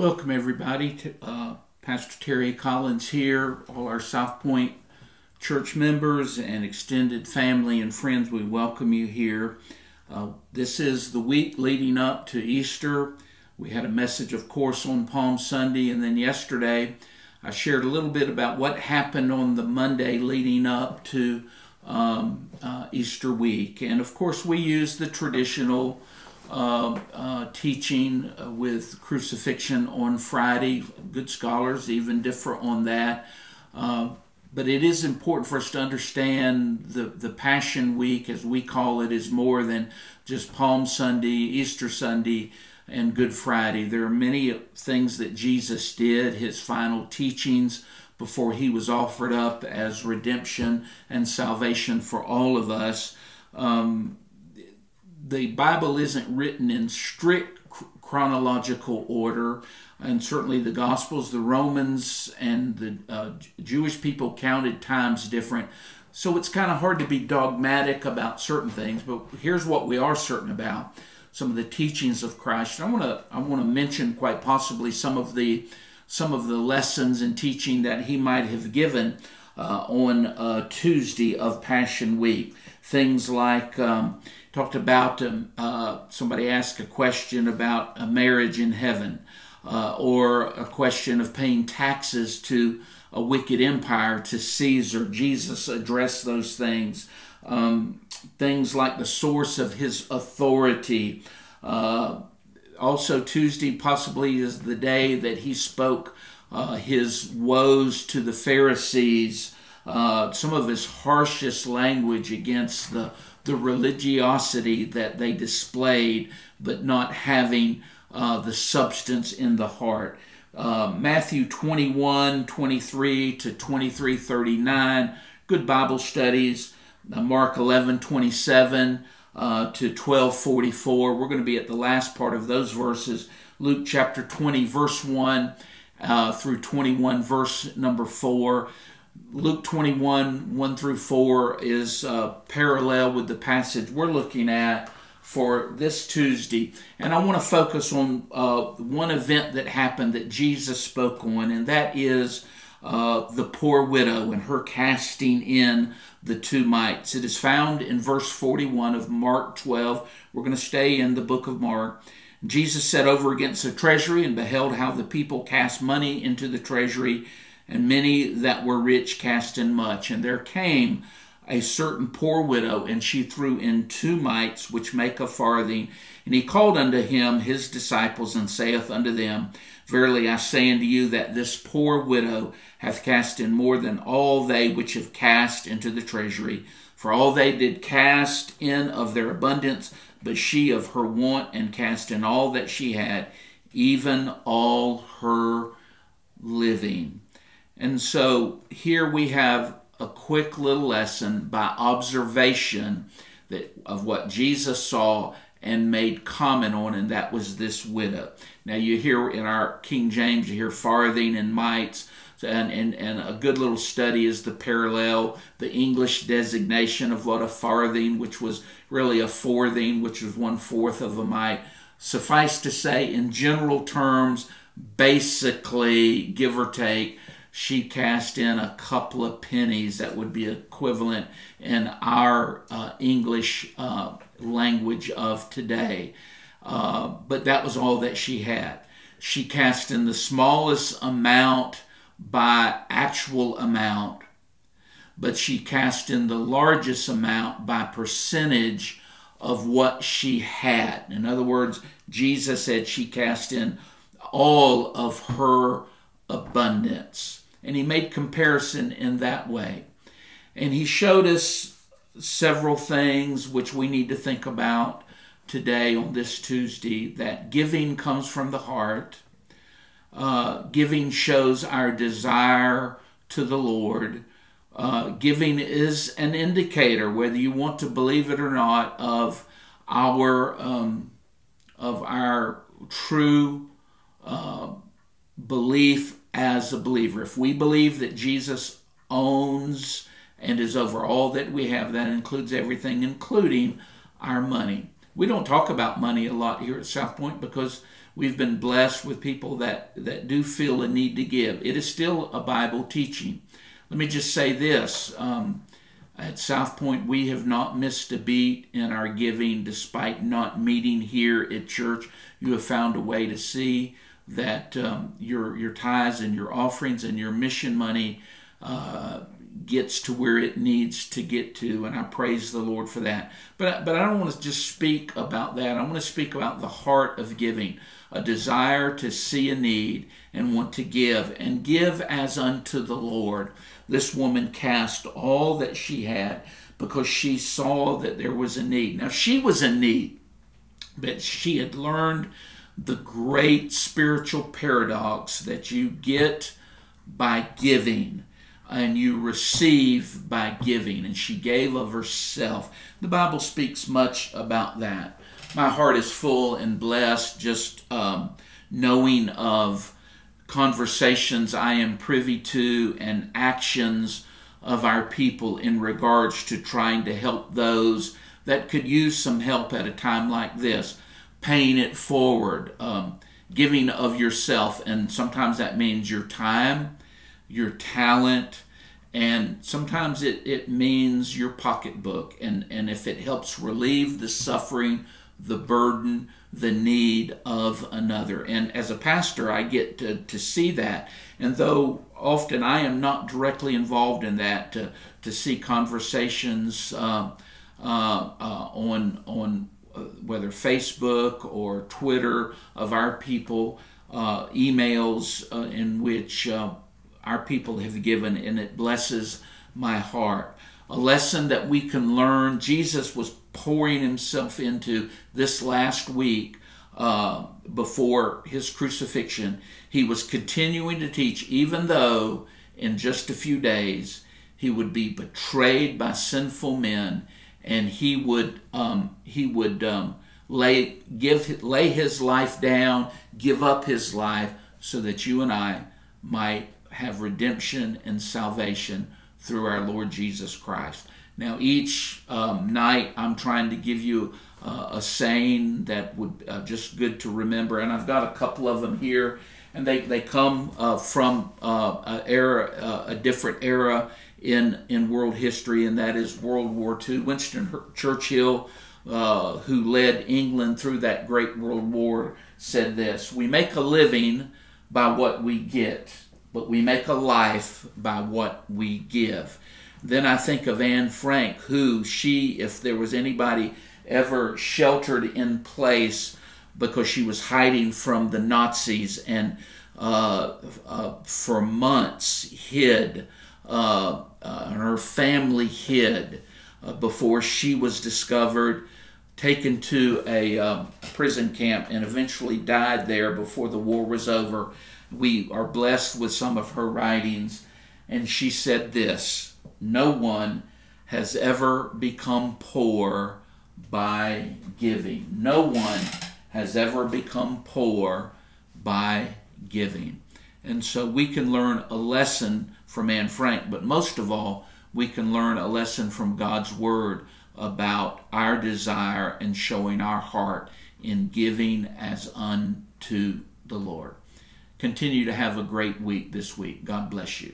Welcome everybody to Pastor Terry Collins here, all our South Point church members and extended family and friends. We welcome you here. This is the week leading up to Easter. We had a message, of course, on Palm Sunday, and then yesterday I shared a little bit about what happened on the Monday leading up to Easter week. And of course we use the traditional teaching with crucifixion on Friday. Good scholars even differ on that. But it is important for us to understand the Passion Week, as we call it, is more than just Palm Sunday, Easter Sunday, and Good Friday. There are many things that Jesus did, his final teachings before he was offered up as redemption and salvation for all of us. The Bible isn't written in strict chronological order, and certainly the Gospels, the Romans, and the Jewish people counted times different. So it's kind of hard to be dogmatic about certain things, but here's what we are certain about: some of the teachings of Christ. And I want to mention quite possibly some of the lessons and teaching that he might have given on Tuesday of Passion Week. Things like talked about somebody asked a question about a marriage in heaven, or a question of paying taxes to a wicked empire, to Caesar. Jesus addressed those things. Things like the source of his authority. Also Tuesday possibly is the day that he spoke his woes to the Pharisees, some of his harshest language against the religiosity that they displayed, but not having the substance in the heart. Matthew 21:23 to 23:39, good Bible studies. Mark 11:27 to 12:44. We're going to be at the last part of those verses. Luke chapter 20, verse 1 through 21, verse number 4. Luke 21, 1 through 4 is parallel with the passage we're looking at for this Tuesday. And I want to focus on one event that happened that Jesus spoke on, and that is the poor widow and her casting in the 2 mites. It is found in verse 41 of Mark 12. We're going to stay in the book of Mark. Jesus sat over against the treasury and beheld how the people cast money into the treasury, and many that were rich cast in much. And there came a certain poor widow, and she threw in 2 mites, which make a farthing. And he called unto him his disciples, and saith unto them, Verily I say unto you, that this poor widow hath cast in more than all they which have cast into the treasury. For all they did cast in of their abundance, but she of her want and cast in all that she had, even all her living. And so here we have a quick little lesson by observation of what Jesus saw and made comment on, and that was this widow. Now you hear in our King James, you hear farthing and mites, and a good little study is the parallel, the English designation of what a farthing, which was really a forthing, which was 1/4 of a mite. Suffice to say, in general terms, basically, give or take, she cast in a couple of pennies. That would be equivalent in our English language of today. But that was all that she had. She cast in the smallest amount by actual amount, but she cast in the largest amount by percentage of what she had. In other words, Jesus said she cast in all of her abundance. And he made comparison in that way. And he showed us several things which we need to think about today on this Tuesday, that giving comes from the heart. Giving shows our desire to the Lord. Giving is an indicator, whether you want to believe it or not, of our true belief as a believer. If we believe that Jesus owns and is over all that we have, that includes everything, including our money. We don't talk about money a lot here at South Point because we've been blessed with people that do feel a need to give. It is still a Bible teaching. Let me just say this. At South Point, we have not missed a beat in our giving despite not meeting here at church. You have found a way to see that your tithes and your offerings and your mission money gets to where it needs to get to, and I praise the Lord for that. But I don't want to just speak about that. I want to speak about the heart of giving, a desire to see a need and want to give, and give as unto the Lord. This woman cast all that she had because she saw that there was a need. Now, she was in need, but she had learned the great spiritual paradox that you get by giving and you receive by giving. And she gave of herself. The Bible speaks much about that. My heart is full and blessed just knowing of conversations I am privy to and actions of our people in regards to trying to help those that could use some help at a time like this. Paying it forward, giving of yourself, and sometimes that means your time, your talent, and sometimes it means your pocketbook. And if it helps relieve the suffering, the burden, the need of another. And as a pastor, I get to see that. And though often I am not directly involved in that, to see conversations on whether Facebook or Twitter of our people, emails in which our people have given, and it blesses my heart. A lesson that we can learn. Jesus was pouring himself into this last week before his crucifixion. He was continuing to teach, even though in just a few days he would be betrayed by sinful men, and he would lay his life down, give up his life, so that you and I might have redemption and salvation through our Lord Jesus Christ. Now, each night I'm trying to give you a saying that would just good to remember, and I've got a couple of them here, and they come from a different era in world history, and that is World War II. Winston Churchill, who led England through that great world war, said this: "We make a living by what we get, but we make a life by what we give." Then I think of Anne Frank, who if there was anybody ever sheltered in place because she was hiding from the Nazis, and for months hid, and her family hid before she was discovered, taken to a prison camp, and eventually died there before the war was over. We are blessed with some of her writings, and she said this: "No one has ever become poor by giving." No one has ever become poor by giving. And so we can learn a lesson from Anne Frank, but most of all, we can learn a lesson from God's Word about our desire and showing our heart in giving as unto the Lord. Continue to have a great week this week. God bless you.